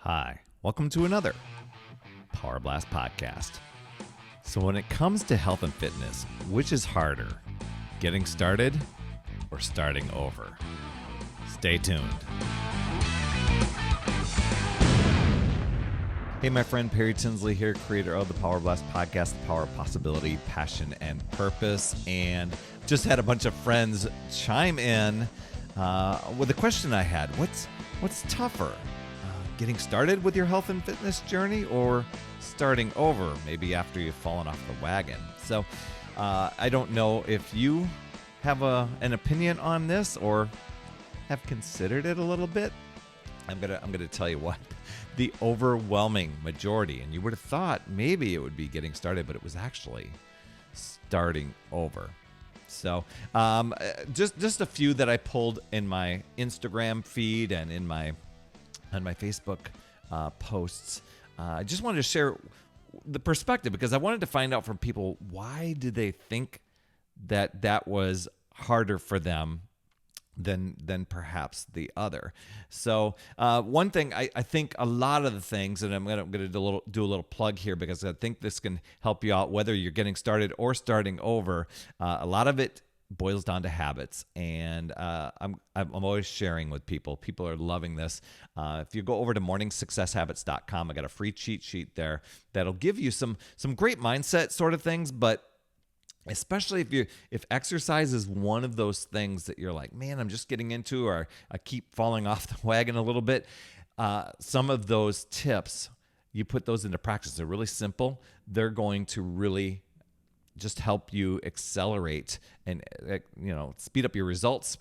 Hi, welcome to another Power Blast podcast. So when it comes to health and fitness, which is harder, getting started or starting over? Stay tuned. Hey, my friend Perry Tinsley here, creator of the Power Blast podcast, Power of Possibility, Passion, and Purpose. And just had a bunch of friends chime in with a question I had. What's tougher? Getting started with your health and fitness journey or starting over, maybe after you've fallen off the wagon? So I don't know if you have an opinion on this or have considered it a little bit. I'm gonna tell you what, the overwhelming majority, and you would have thought maybe it would be getting started, but it was actually starting over. So just a few that I pulled in my Instagram feed and on my Facebook posts. I just wanted to share the perspective because I wanted to find out from people, why did they think that was harder for them than perhaps the other. So one thing, I think a lot of the things, and I'm gonna do a little plug here because I think this can help you out whether you're getting started or starting over. A lot of it boils down to habits, and I'm always sharing with people. People are loving this. If you go over to morningsuccesshabits.com, I got a free cheat sheet there that'll give you some great mindset sort of things, but especially if exercise is one of those things that you're like, man, I'm just getting into, or I keep falling off the wagon a little bit. Some of those tips, you put those into practice. They're really simple. They're going to really just help you accelerate and speed up your results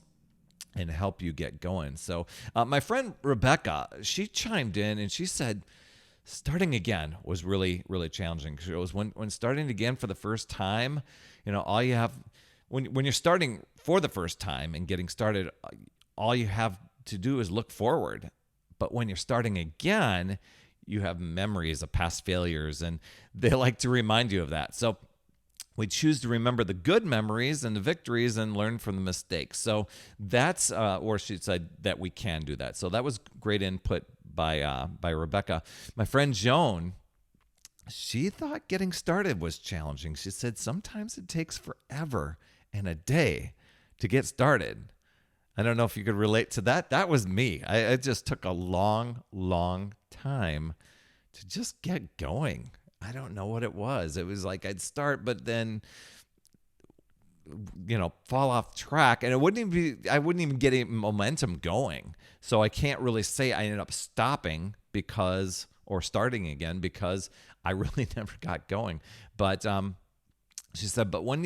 and help you get going. So my friend Rebecca, she chimed in and she said starting again was really, really challenging. It was when starting again for the first time, all you have when you're starting for the first time and getting started, all you have to do is look forward. But when you're starting again, you have memories of past failures, and they like to remind you of that. So we choose to remember the good memories and the victories and learn from the mistakes. So that's, or she said that we can do that. So that was great input by Rebecca. My friend Joan, she thought getting started was challenging. She said sometimes it takes forever and a day to get started. I don't know if you could relate to that. That was me. It just took a long, long time to just get going. I don't know what it was. It was like I'd start, but then, fall off track, and I wouldn't even get any momentum going. So I can't really say I ended up stopping or starting again because I really never got going. But she said, but when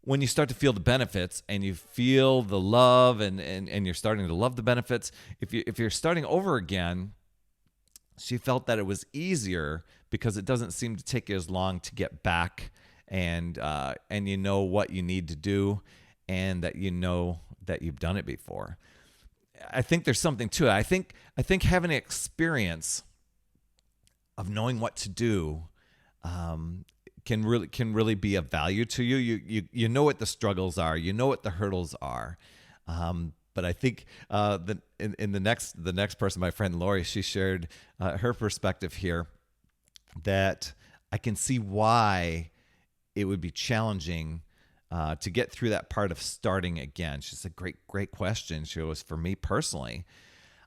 you start to feel the benefits and you feel the love and you're starting to love the benefits, if you're starting over again, she felt that it was easier because it doesn't seem to take you as long to get back, and you know what you need to do, and that you know that you've done it before. I think there's something to it. I think having an experience of knowing what to do can really be of value to you. You know what the struggles are. You know what the hurdles are. But I think in the next person, my friend Lori, she shared her perspective here that I can see why it would be challenging to get through that part of starting again. She said, great question. She was, for me personally,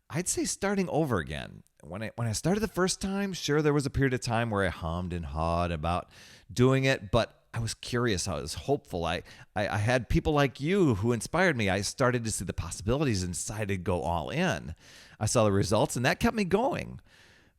I'd say starting over again. When I started the first time, sure, there was a period of time where I hummed and hawed about doing it, but I was curious. I was hopeful. I had people like you who inspired me. I started to see the possibilities and decided to go all in. I saw the results, and that kept me going.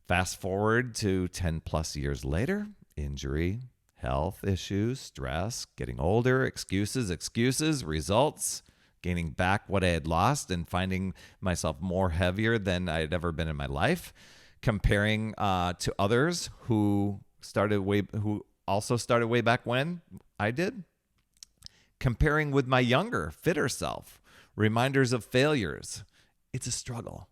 Fast forward to 10 plus years later, injury, health issues, stress, getting older, excuses, results, gaining back what I had lost and finding myself more heavier than I had ever been in my life, comparing to others who also started way back when I did, comparing with my younger, fitter self, reminders of failures. It's a struggle.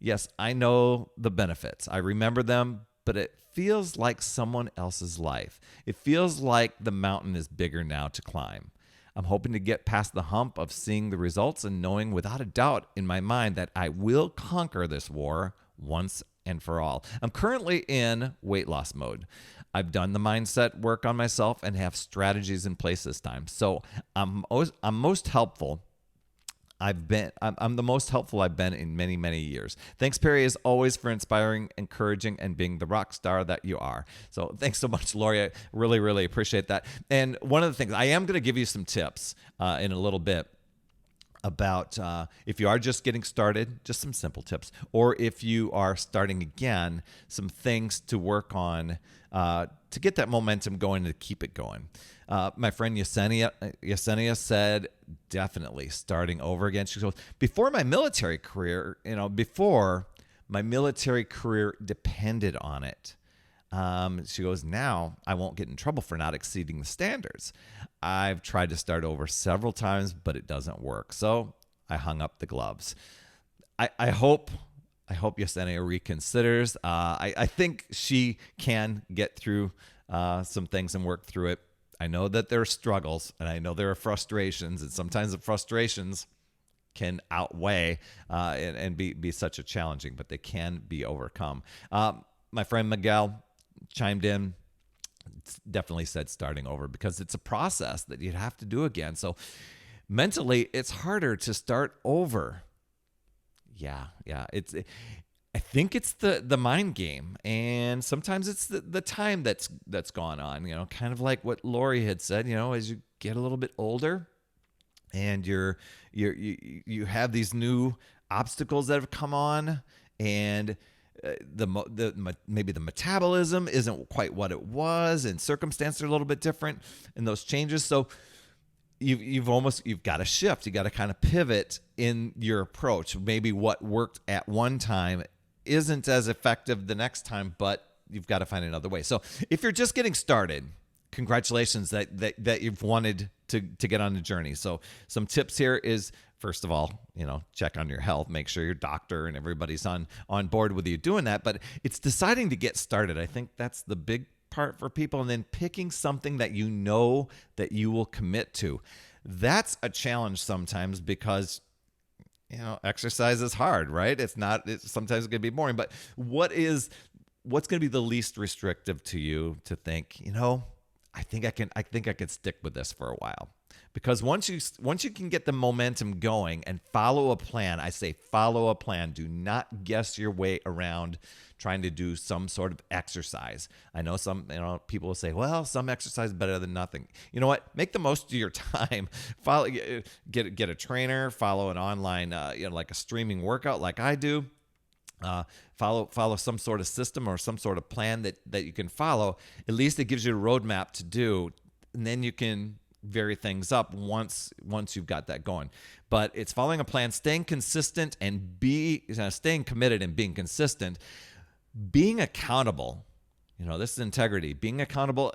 Yes, I know the benefits. I remember them, but it feels like someone else's life. It feels like the mountain is bigger now to climb. I'm hoping to get past the hump of seeing the results and knowing without a doubt in my mind that I will conquer this war once and for all. I'm currently in weight loss mode. I've done the mindset work on myself and have strategies in place this time. So I'm most helpful. I'm the most helpful I've been in many, many years. Thanks, Perry, as always, for inspiring, encouraging, and being the rock star that you are. So thanks so much, Lori. I really, really appreciate that. And one of the things, I am going to give you some tips in a little bit about if you are just getting started, just some simple tips, or if you are starting again, some things to work on to get that momentum going, to keep it going. My friend Yesenia said, definitely starting over again. She goes, before my military career depended on it. She goes, now I won't get in trouble for not exceeding the standards. I've tried to start over several times, but it doesn't work. So I hung up the gloves. I hope Yesenia reconsiders. I think she can get through some things and work through it. I know that there are struggles, and I know there are frustrations, and sometimes the frustrations can outweigh and be such a challenging, but they can be overcome. My friend Miguel chimed in, definitely said starting over, because it's a process that you'd have to do again. So mentally, it's harder to start over. Yeah. I think it's the mind game, and sometimes it's the time that's gone on. Kind of like what Lori had said. As you get a little bit older, and you have these new obstacles that have come on, and maybe the metabolism isn't quite what it was, and circumstances are a little bit different, and those changes. So you've got to shift. You got to kind of pivot in your approach. Maybe what worked at one time isn't as effective the next time, but you've got to find another way. So if you're just getting started, congratulations that you've wanted to get on the journey. So some tips here is, first of all, check on your health, make sure your doctor and everybody's on board with you doing that. But it's deciding to get started. I think that's the big part for people. And then picking something that you know that you will commit to. That's a challenge sometimes, because exercise is hard, right? It's sometimes going to be boring, but what's going to be the least restrictive to you to think, I think I can stick with this for a while. Because once you can get the momentum going and follow a plan, I say follow a plan. Do not guess your way around trying to do some sort of exercise. I know some people will say, well, some exercise is better than nothing. You know what? Make the most of your time. Get a trainer, follow an online like a streaming workout like I do. Follow some sort of system or some sort of plan that you can follow. At least it gives you a roadmap to do, and then you can vary things up once you've got that going. But it's following a plan, staying consistent, and staying committed and being consistent, being accountable. This is integrity. Being accountable.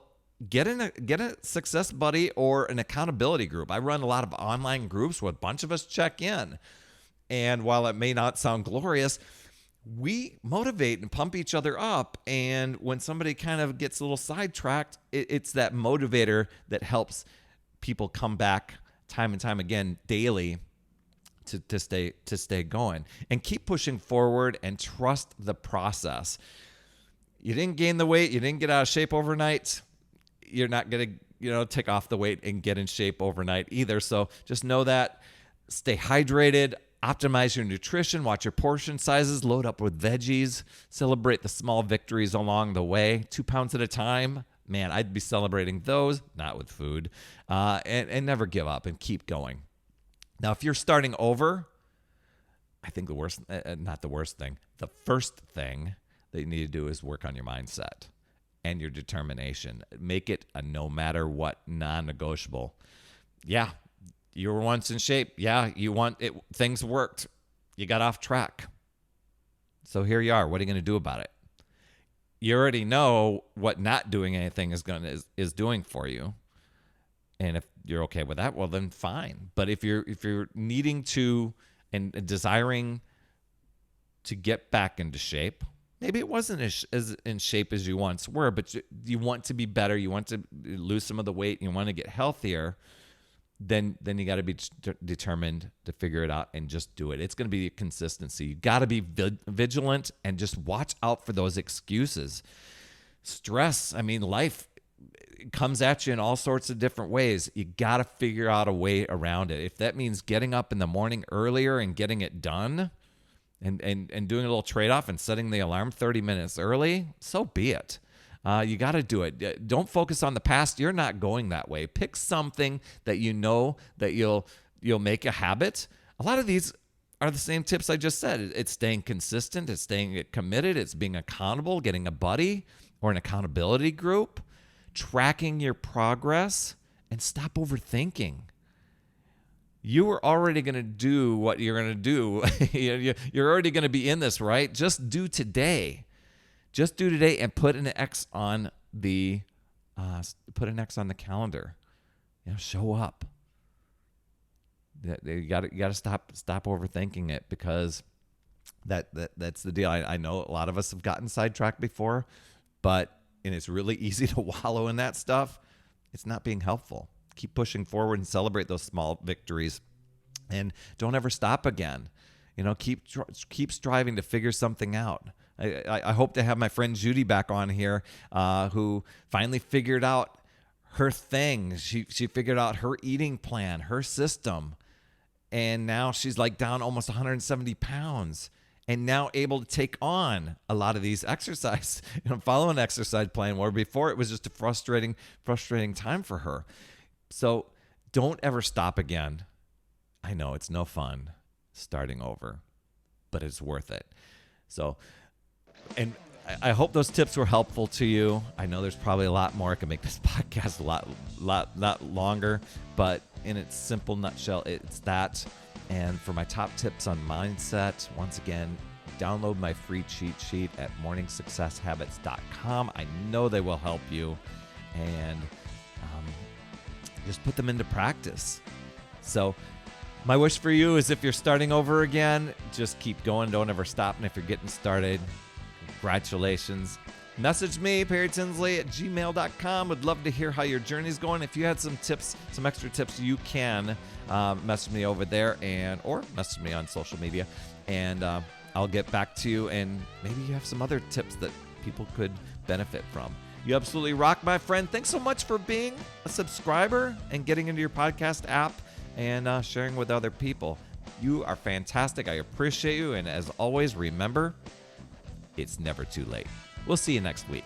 Get a success buddy or an accountability group. I run a lot of online groups where a bunch of us check in, and while it may not sound glorious, we motivate and pump each other up. And when somebody kind of gets a little sidetracked, it's that motivator that helps people come back time and time again daily to stay going and keep pushing forward and trust the process. You didn't gain the weight, you didn't get out of shape overnight. You're not going to take off the weight and get in shape overnight either. So just know that. Stay hydrated. Optimize your nutrition, watch your portion sizes, load up with veggies, celebrate the small victories along the way, 2 pounds at a time. Man, I'd be celebrating those, not with food, and never give up and keep going. Now, if you're starting over, I think the first thing that you need to do is work on your mindset and your determination. Make it a no matter what, non-negotiable. Yeah. You were once in shape. Yeah, things worked. You got off track. So here you are. What are you going to do about it? You already know what not doing anything is doing for you. And if you're okay with that, well then fine. But if you're needing to and desiring to get back into shape, maybe it wasn't as in shape as you once were, but you want to be better, you want to lose some of the weight, you want to get healthier. then you got to be determined to figure it out and just do it. It's going to be consistency. You got to be vigilant and just watch out for those excuses. Stress, life comes at you in all sorts of different ways. You got to figure out a way around it. If that means getting up in the morning earlier and getting it done and doing a little trade-off and setting the alarm 30 minutes early, so be it. You got to do it. Don't focus on the past. You're not going that way. Pick something that you know that you'll make a habit. A lot of these are the same tips I just said. It's staying consistent. It's staying committed. It's being accountable, getting a buddy or an accountability group, tracking your progress, and stop overthinking. You are already going to do what you're going to do. You're already going to be in this, right? Just do today. Just do today and put an X on the calendar. Show up. You got to stop overthinking it, because that's the deal. I know a lot of us have gotten sidetracked before, and it's really easy to wallow in that stuff. It's not being helpful. Keep pushing forward and celebrate those small victories, and don't ever stop again. Keep striving to figure something out. I hope to have my friend Judy back on here, who finally figured out her thing. She figured out her eating plan, her system, and now she's like down almost 170 pounds, and now able to take on a lot of these exercise, follow an exercise plan, where before it was just a frustrating time for her. So don't ever stop again. I know it's no fun starting over, but it's worth it. So, and I hope those tips were helpful to you. I know there's probably a lot more. I could make this podcast a lot longer, but in its simple nutshell, it's that. And for my top tips on mindset, once again, download my free cheat sheet at morningsuccesshabits.com. I know they will help you, and just put them into practice. So my wish for you is, if you're starting over again, just keep going. Don't ever stop. And if you're getting started, congratulations. Message me, Perry Tinsley at gmail.com. Would love to hear how your journey's going. If you had some tips, some extra tips, you can message me over there, or message me on social media, and I'll get back to you, and maybe you have some other tips that people could benefit from. You absolutely rock, my friend. Thanks so much for being a subscriber and getting into your podcast app and sharing with other people. You are fantastic. I appreciate you. And as always, remember, it's never too late. We'll see you next week.